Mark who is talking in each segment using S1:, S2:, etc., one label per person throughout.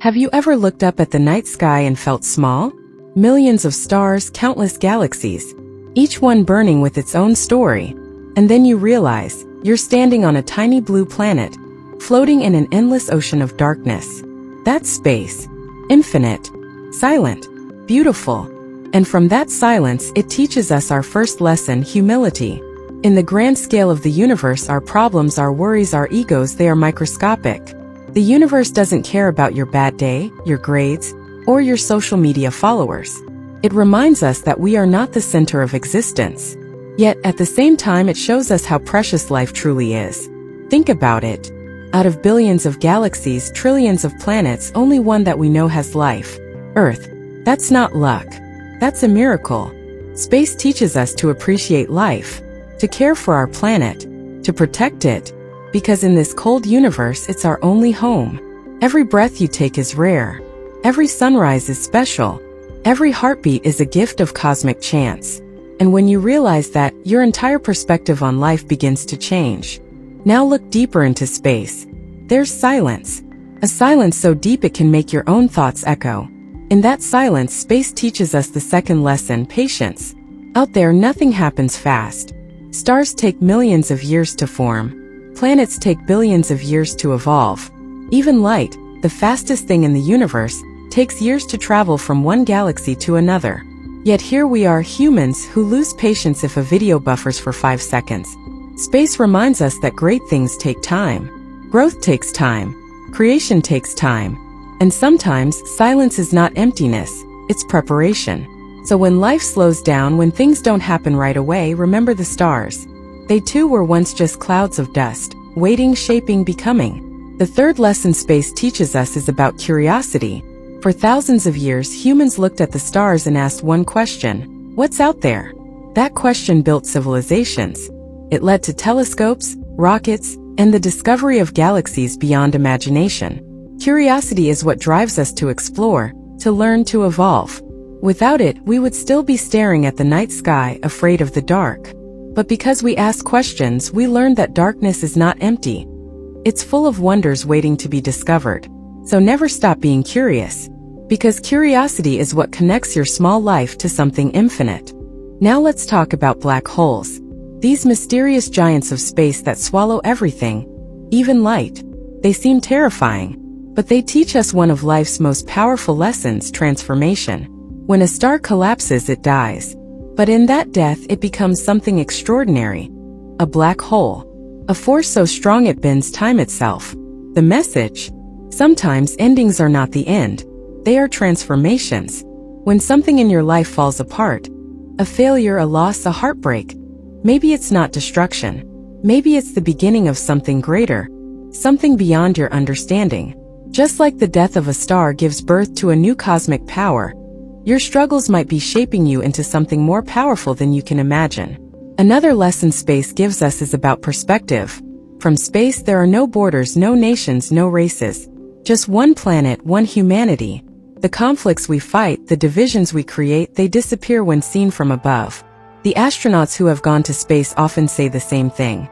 S1: Have you ever looked up at the night sky and felt small? Millions of stars, countless galaxies, each one burning with its own story. And then you realize, you're standing on a tiny blue planet, floating in an endless ocean of darkness. That's space. Infinite. Silent. Beautiful. And from that silence, it teaches us our first lesson, humility. In the grand scale of the universe, our problems, our worries, our egos, they are microscopic. The universe doesn't care about your bad day, your grades, or your social media followers. It reminds us that we are not the center of existence. Yet, at the same time, it shows us how precious life truly is. Think about it. Out of billions of galaxies, trillions of planets, only one that we know has life. Earth. That's not luck. That's a miracle. Space teaches us to appreciate life, to care for our planet, to protect it. Because in this cold universe, it's our only home. Every breath you take is rare. Every sunrise is special. Every heartbeat is a gift of cosmic chance. And when you realize that, your entire perspective on life begins to change. Now look deeper into space. There's silence. A silence so deep it can make your own thoughts echo. In that silence, space teaches us the second lesson, patience. Out there, nothing happens fast. Stars take millions of years to form. Planets take billions of years to evolve. Even light, the fastest thing in the universe, takes years to travel from one galaxy to another. Yet here we are, humans, who lose patience if a video buffers for 5 seconds. Space reminds us that great things take time. Growth takes time. Creation takes time. And sometimes, silence is not emptiness, it's preparation. So when life slows down, when things don't happen right away, remember the stars. They too were once just clouds of dust, waiting, shaping, becoming. The third lesson space teaches us is about curiosity. For thousands of years, humans looked at the stars and asked one question: what's out there? That question built civilizations. It led to telescopes, rockets, and the discovery of galaxies beyond imagination. Curiosity is what drives us to explore, to learn, to evolve. Without it, we would still be staring at the night sky, afraid of the dark. But because we ask questions, we learn that darkness is not empty. It's full of wonders waiting to be discovered. So never stop being curious. Because curiosity is what connects your small life to something infinite. Now let's talk about black holes. These mysterious giants of space that swallow everything, even light. They seem terrifying. But they teach us one of life's most powerful lessons, transformation. When a star collapses, it dies. But in that death, it becomes something extraordinary. A black hole. A force so strong it bends time itself. The message? Sometimes endings are not the end. They are transformations. When something in your life falls apart, a failure, a loss, a heartbreak, maybe it's not destruction. Maybe it's the beginning of something greater. Something beyond your understanding. Just like the death of a star gives birth to a new cosmic power, your struggles might be shaping you into something more powerful than you can imagine. Another lesson space gives us is about perspective. From space, there are no borders, no nations, no races. Just one planet, one humanity. The conflicts we fight, the divisions we create, they disappear when seen from above. The astronauts who have gone to space often say the same thing.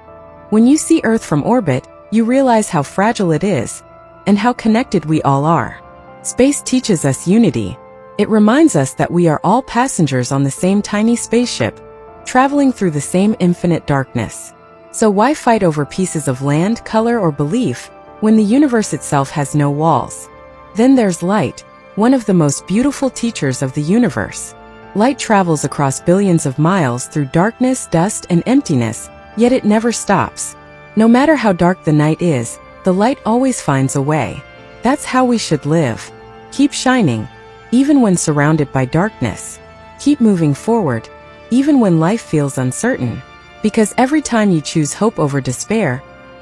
S1: When you see Earth from orbit, you realize how fragile it is, and how connected we all are. Space teaches us unity. It reminds us that we are all passengers on the same tiny spaceship, traveling through the same infinite darkness. So why fight over pieces of land, color, or belief, when the universe itself has no walls? Then there's light, one of the most beautiful teachers of the universe. Light travels across billions of miles through darkness, dust, and emptiness, yet it never stops. No matter how dark the night is, the light always finds a way. That's how we should live. Keep shining, even when surrounded by darkness. Keep moving forward, even when life feels uncertain. Because every time you choose hope over despair,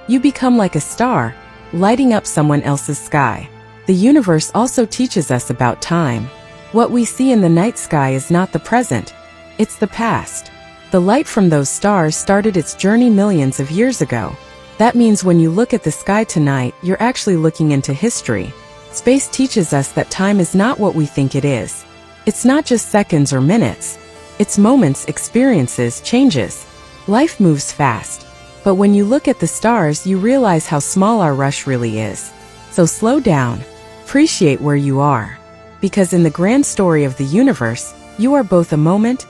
S1: you become like a star, lighting up someone else's sky. The universe also teaches us about time. What we see in the night sky is not the present, it's the past. The light from those stars started its journey millions of years ago. That means when you look at the sky tonight, you're actually looking into history. Space teaches us that time is not what we think it is. It's not just seconds or minutes. It's moments, experiences, changes. Life moves fast. But when you look at the stars, you realize how small our rush really is. So slow down. Appreciate where you are. Because in the grand story of the universe, you are both a moment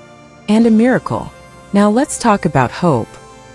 S1: and a miracle. Now let's talk about hope.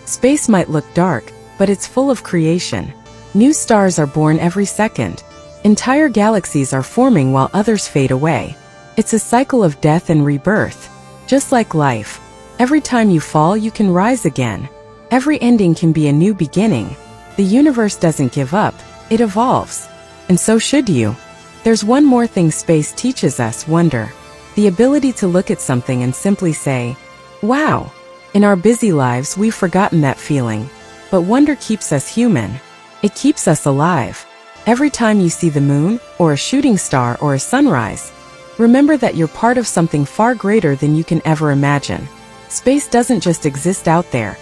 S1: Space might look dark, but it's full of creation. New stars are born every second. Entire galaxies are forming while others fade away. It's a cycle of death and rebirth. Just like life. Every time you fall, you can rise again. Every ending can be a new beginning. The universe doesn't give up, it evolves. And so should you. There's one more thing space teaches us: wonder. The ability to look at something and simply say, wow. In our busy lives, we've forgotten that feeling. But wonder keeps us human. It keeps us alive. Every time you see the moon, or a shooting star, or a sunrise, remember that you're part of something far greater than you can ever imagine. Space doesn't just exist out there.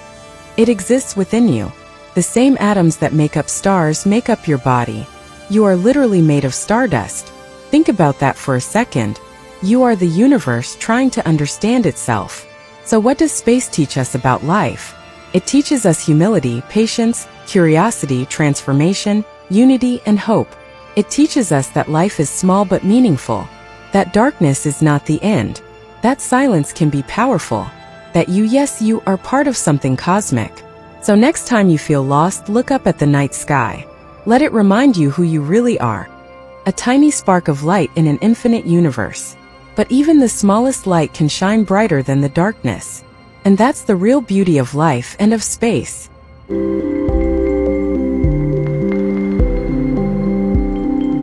S1: It exists within you. The same atoms that make up stars make up your body. You are literally made of stardust. Think about that for a second. You are the universe trying to understand itself. So what does space teach us about life? It teaches us humility, patience, curiosity, transformation, unity, and hope. It teaches us that life is small but meaningful. That darkness is not the end. That silence can be powerful. That you are part of something cosmic. So next time you feel lost, look up at the night sky. Let it remind you who you really are. A tiny spark of light in an infinite universe. But even the smallest light can shine brighter than the darkness. And that's the real beauty of life and of space.